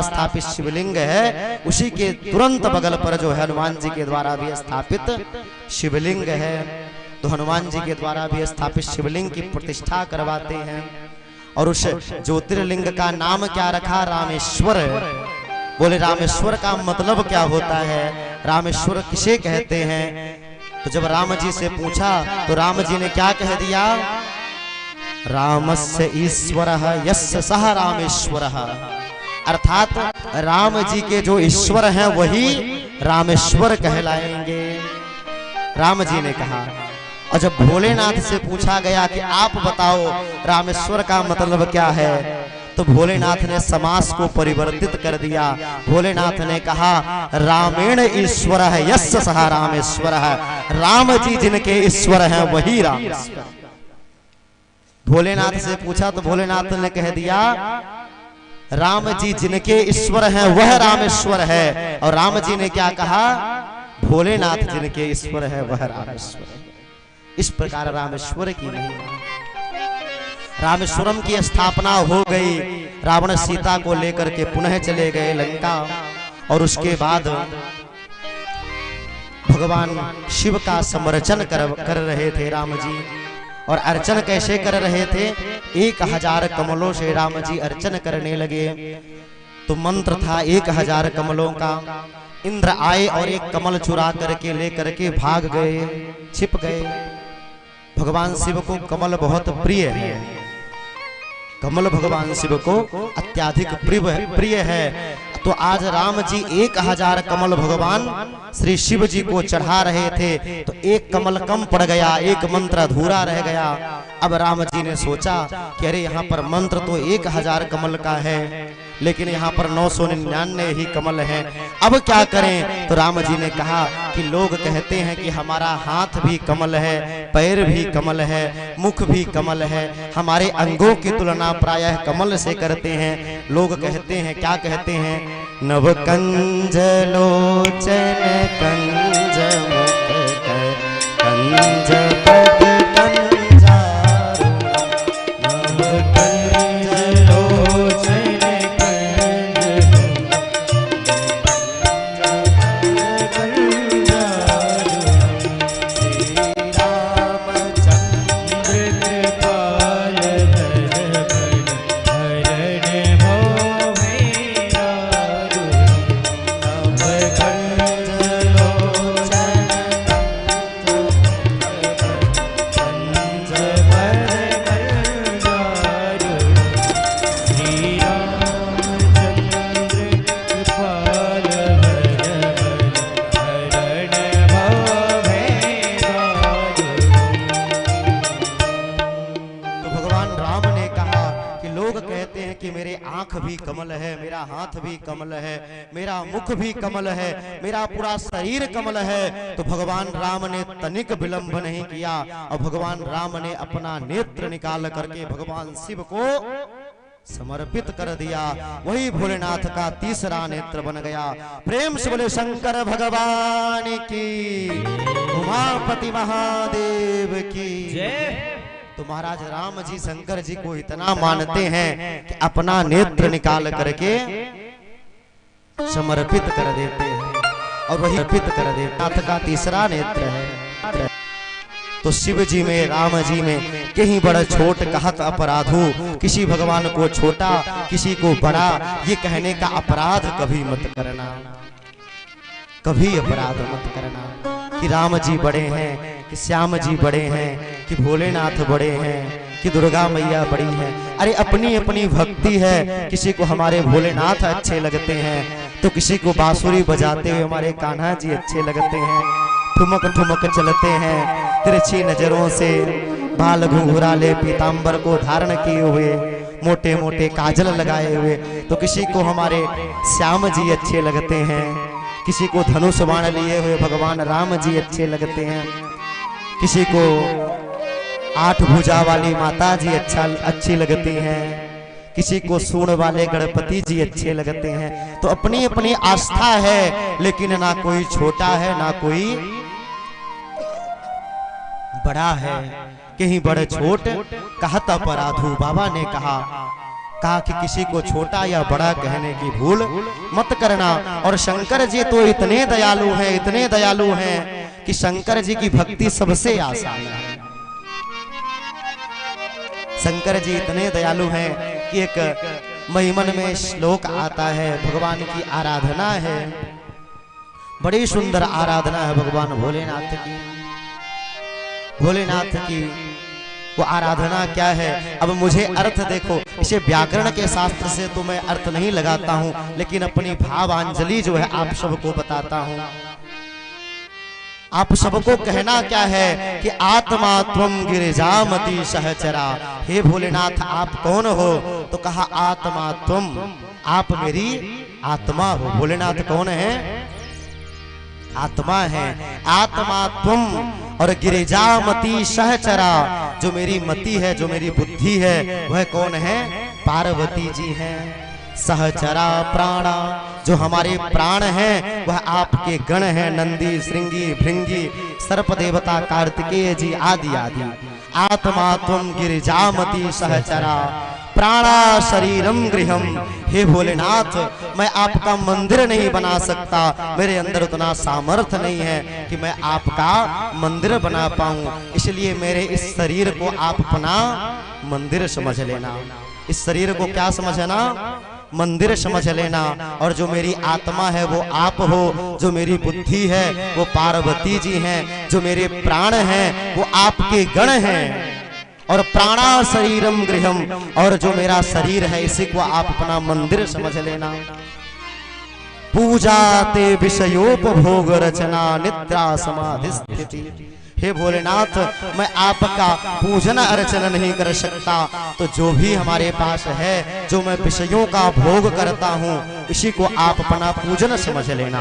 स्थापित शिवलिंग है उसी के तुरंत बगल पर जो है हनुमान जी के द्वारा भी स्थापित शिवलिंग है। तो हनुमान जी के द्वारा भी स्थापित शिवलिंग की प्रतिष्ठा करवाते हैं। और उस ज्योतिर्लिंग का नाम क्या रखा? रामेश्वर। बोले रामेश्वर का मतलब क्या होता है, रामेश्वर किसे कहते हैं? तो जब राम जी से पूछा तो राम जी ने क्या कह दिया? रामस्य ईश्वरः यस्य सः रामेश्वरः। अर्थात राम जी के जो ईश्वर हैं वही रामेश्वर कहलाएंगे, राम जी ने कहा। और जब भोलेनाथ से पूछा गया कि आप बताओ रामेश्वर का मतलब क्या है, तो भोलेनाथ ने समास को परिवर्तित कर दिया। भोलेनाथ ने कहा रामेण ईश्वर है यस्य सः रामेश्वर है। राम जी जिनके ईश्वर हैं वही रामेश्वर। भोलेनाथ से पूछा तो भोलेनाथ ने कह दिया राम जी जिनके ईश्वर हैं वह रामेश्वर है। और राम जी ने क्या कहा? भोलेनाथ जिनके ईश्वर है वह रामेश्वर है। इस प्रकार रामेश्वर की नहीं, रामेश्वरम की स्थापना हो गई। रावण सीता को लेकर के पुनः चले गए लंका। और उसके बाद भगवान शिव का समर्चन कर रहे थे राम जी। और अर्चन कैसे कर रहे थे? 1000 कमलों से राम जी अर्चन करने लगे। तो मंत्र था 1000 कमलों का। इंद्र आए और एक कमल चुरा करके लेकर के भाग गए, छिप गए। भगवान शिव को कमल बहुत प्रिय है, कमल भगवान शिव को अत्याधिक प्रिय है। तो आज राम जी 1000 कमल भगवान श्री शिव जी को चढ़ा रहे थे। तो एक कमल कम पड़ गया, एक मंत्र अधूरा रह गया। अब राम जी ने सोचा कि अरे यहाँ पर मंत्र तो 1000 कमल का है, लेकिन यहाँ पर 999 ही कमल हैं, अब क्या करें? तो राम जी ने कहा कि लोग कहते हैं कि हमारा हाथ भी कमल है, पैर भी कमल है, मुख भी कमल है, हमारे अंगों की तुलना प्रायः कमल से करते हैं। लोग कहते हैं, क्या कहते हैं? नव कंज लोचन कंज मुख कंज पद भी कमल है, मेरा हाथ भी कमल है, मेरा मुख भी कमल है, मेरा पूरा शरीर कमल है। तो भगवान राम ने तनिक विलंब नहीं किया और भगवान राम ने अपना नेत्र निकाल करके भगवान शिव को समर्पित कर दिया। वही भोलेनाथ का तीसरा नेत्र बन गया। प्रेम से बोले शंकर भगवान की, उमापति महादेव की जय। तो महाराज राम जी शंकर जी को इतना मानते हैं कि अपना नेत्र निकाल करके समर्पित कर देते हैं और वही अर्पित कर देते। नाथ का तीसरा नेत्र है। तो शिव जी में, राम जी में कहीं बड़ा छोट कहत अपराधो, किसी भगवान को छोटा किसी को बड़ा ये कहने का अपराध कभी मत करना, कभी अपराध मत करना कि राम जी बड़े हैं, कि श्याम जी बड़े हैं, कि भोलेनाथ बड़े हैं, कि दुर्गा मैया बड़ी हैं। अरे अपनी अपनी भक्ति है। किसी को हमारे भोलेनाथ अच्छे लगते हैं तो किसी को बांसुरी बजाते हुए हमारे कान्हा जी अच्छे लगते हैं, ठुमक ठुमक चलते हैं, तिरछी नजरों से बाल घुंघराले पीतांबर को धारण किए हुए, मोटे मोटे काजल लगाए हुए। तो किसी को हमारे श्याम जी अच्छे लगते हैं, किसी को धनुष बाण लिए हुए भगवान राम जी अच्छे लगते हैं, किसी को 8 भुजा वाली माता जी अच्छी लगती हैं, किसी को सूंड वाले गणपति जी अच्छे लगते हैं। तो अपनी अपनी आस्था है, लेकिन ना कोई छोटा है ना कोई बड़ा है। कहीं बड़े छोट कहत अपराधु। बाबा ने कहा कहा कि किसी को छोटा या बड़ा कहने की भूल मत करना। और शंकर जी तो इतने दयालु हैं, इतने दयालु हैं कि शंकर जी की भक्ति सबसे आसान है। शंकर जी इतने दयालु हैं कि एक महिमन में श्लोक आता है, भगवान की आराधना है, बड़ी सुंदर आराधना है भगवान भोलेनाथ की। भोलेनाथ की वो आराधना क्या है? अब मुझे अर्थ देखो, इसे व्याकरण के शास्त्र से तो मैं अर्थ नहीं लगाता हूं, लेकिन अपनी भावांजलि जो है आप सबको बताता हूं। आप सबको कहना क्या है कि आत्मा त्वम गिरिजामति सहचरा। हे भोलेनाथ आप कौन हो? तो कहा आत्मा त्वम, आप मेरी आत्मा हो। भोलेनाथ कौन है? आत्मा है। आत्मा तुम और गिरिजामती सहचरा, जो मेरी मति है, जो मेरी बुद्धि है, वह कौन है? पार्वती जी हैं। सहचरा प्राणा, जो हमारे प्राण हैं वह आपके गण हैं, नंदी श्रृंगी भृंगी सर्प देवता कार्तिकेय जी आदि आदि। आत्मा तुम गिरिजामती सहचरा प्राणा शरीरम गृहम। हे भोलेनाथ मैं आपका मंदिर नहीं बना सकता, मेरे अंदर उतना सामर्थ्य नहीं है कि मैं आपका मंदिर बना पाऊं, इसलिए मेरे इस शरीर को आप अपना मंदिर समझ लेना। इस शरीर को क्या समझना? मंदिर समझ लेना। और जो मेरी आत्मा है वो आप हो, जो मेरी बुद्धि है वो पार्वती जी हैं, जो मेरे प्राण हैं वो आपके गण हैं। और प्राणा शरीरम गृहम, और जो मेरा शरीर है इसी को आप अपना मंदिर समझ लेना। पूजा ते विषयोपभोग रचना निद्रा समाधि स्थिति। हे भोलेनाथ मैं आपका पूजन अर्चना नहीं कर सकता, तो जो भी हमारे पास है, जो मैं विषयों का भोग करता हूँ, इसी को आप अपना पूजन समझ लेना।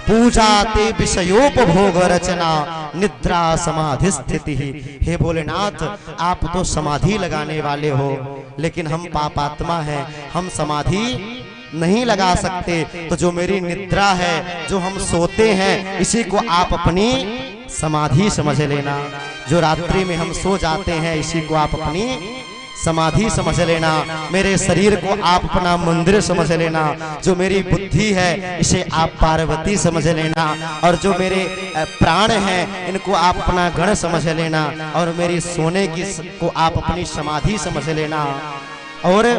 पूजा ते विषयोपभोग रचना निद्रा समाधि स्थिति। हे भोलेनाथ आप तो समाधि लगाने वाले हो, लेकिन हम पापात्मा हैं, हम समाधि नहीं लगा सकते। तो जो मेरी निद्रा है, जो हम सोते हैं, इसी को आप अपनी समाधि समझ लेना। जो रात्रि में हम सो जाते हैं, इसी को आप अपनी समाधि समझ लेना। मेरे शरीर को आप अपना मंदिर समझ लेना। जो मेरी बुद्धि है इसे आप पार्वती समझ लेना। और जो मेरे प्राण हैं इनको आप अपना गण समझ लेना। और मेरी सोने की को आप अपनी समाधि समझ लेना। और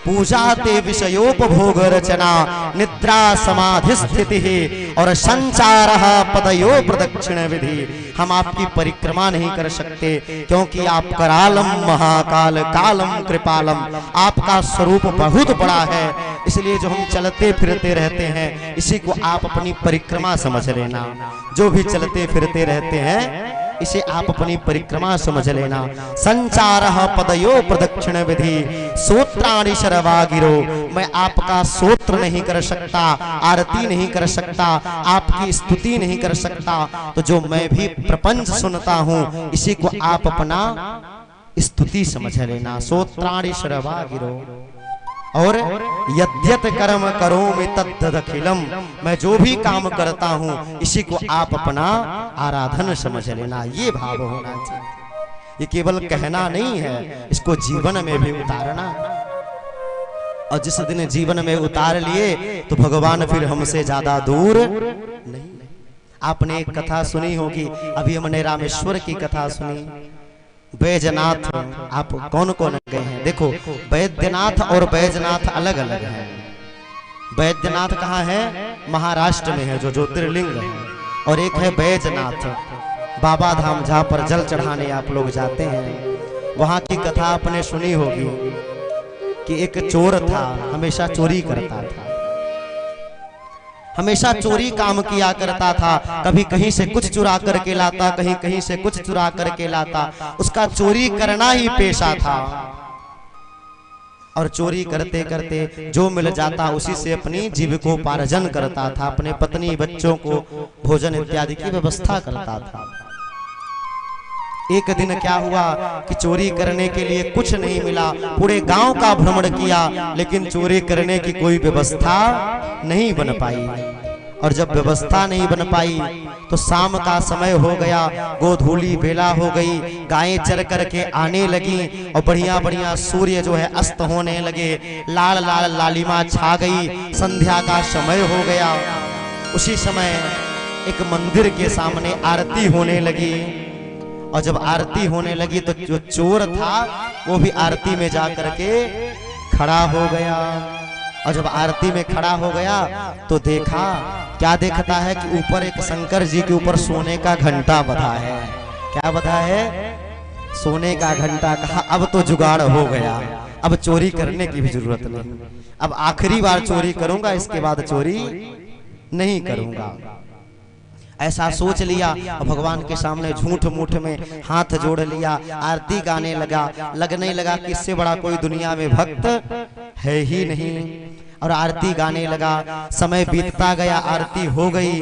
पूजा ते विषयोपभोग रचना निद्रा समाधि स्थिति और संचार पदयो प्रदक्षिण विधि। हम आपकी परिक्रमा नहीं कर सकते, क्योंकि आप करालम महाकाल कालम कृपालम, आपका स्वरूप बहुत बड़ा है, इसलिए जो हम चलते फिरते रहते हैं इसी को आप अपनी परिक्रमा समझ लेना। जो भी चलते फिरते रहते हैं इसे आप अपनी परिक्रमा समझ लेना। संचार पदयो प्रदक्षिण विधि सूत्राणि शरवा गिरो। मैं आपका सूत्र नहीं कर सकता, आरती नहीं कर सकता, आपकी स्तुति नहीं कर सकता। तो जो मैं भी प्रपंच सुनता हूँ इसी को आप अपना स्तुति समझ लेना। सूत्राणि शरवा गिरो। और यद्यत कर्म करोमि तद्दखिलम, मैं जो भी काम करता हूँ इसी को आप अपना आराधन समझ लेना। ये भाव होना चाहिए। ये केवल कहना नहीं है, इसको जीवन में भी उतारना। और जिस दिन जीवन में उतार लिए तो भगवान फिर हमसे ज्यादा दूर नहीं। आपने एक कथा सुनी होगी, अभी हमने रामेश्वर की कथा सुनी। बैजनाथ, आप कौन कौन गए हैं? देखो बैद्यनाथ और बैजनाथ अलग अलग हैं। बैद्यनाथ कहाँ है? महाराष्ट्र में है, जो ज्योतिर्लिंग है। और एक है बैजनाथ, बाबा धाम, जहाँ पर जल चढ़ाने आप लोग जाते हैं। वहाँ की कथा आपने सुनी होगी कि एक चोर था, हमेशा चोरी करता था, हमेशा चोरी काम किया करता था। कभी कहीं से कुछ चुरा करके लाता, कहीं कहीं से कुछ चुरा करके लाता। उसका चोरी करना ही पेशा था। और चोरी करते करते जो मिल जाता उसी से अपनी जीविकोपार्जन करता था, अपने पत्नी बच्चों को भोजन इत्यादि की व्यवस्था करता था। एक दिन क्या हुआ कि चोरी करने के लिए कुछ नहीं मिला। पूरे गांव का भ्रमण किया, लेकिन चोरी करने की कोई व्यवस्था नहीं बन पाई। और जब व्यवस्था नहीं बन पाई तो शाम का समय हो गया, गोधूली बेला हो गई, गायें चर करके आने लगी और बढ़िया बढ़िया सूर्य जो है अस्त होने लगे, लाल लाल लालिमा छा गई, संध्या का समय हो गया। उसी समय एक मंदिर के सामने आरती होने लगी और जब आरती होने लगी तो जो चोर था वो भी आरती में जा करके खड़ा हो गया। और जब आरती में खड़ा हो गया तो देखा, क्या देखता है कि ऊपर एक शंकर जी के ऊपर सोने का घंटा बंधा है। क्या बंधा है? सोने का घंटा। कहा अब तो जुगाड़ हो गया, अब चोरी करने की भी जरूरत नहीं, अब आखिरी बार चोरी करूंगा, इसके बाद चोरी नहीं करूंगा। ऐसा सोच लिया और भगवान के सामने झूठ मूठ में हाथ जोड़ लिया, आरती गाने लगा। लगने लगा कि इससे बड़ा कोई दुनिया में भक्त है ही नहीं, और आरती गाने लगा। समय बीतता गया, आरती हो गई।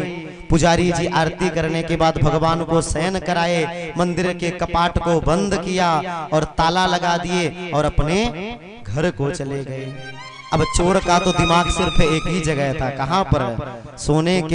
पुजारी जी आरती करने के बाद भगवान को शयन कराए, मंदिर के कपाट को बंद किया और ताला लगा दिए और अपने घर को चले गए। अब चोर का तो दिमाग सिर्फ एक ही जगह था, कहां पर? सोने के